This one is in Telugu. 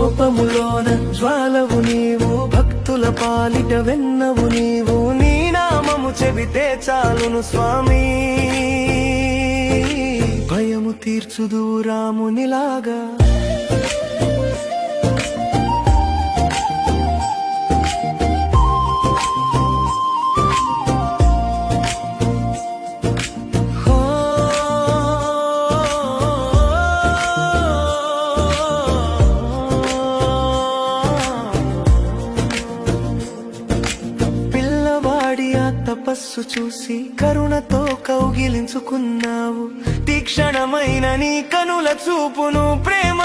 కోపములోన జ్వాలవు నీవు, భక్తుల పాలిట వెన్నవు నీవు. నీ నామము చెబితే చాలును స్వామి, భయము తీర్చుదు రామునిలాగా. తపస్సు చూసి కరుణతో కౌగిలించుకున్నావు, తీక్షణమైన నీ కనుల చూపును ప్రేమ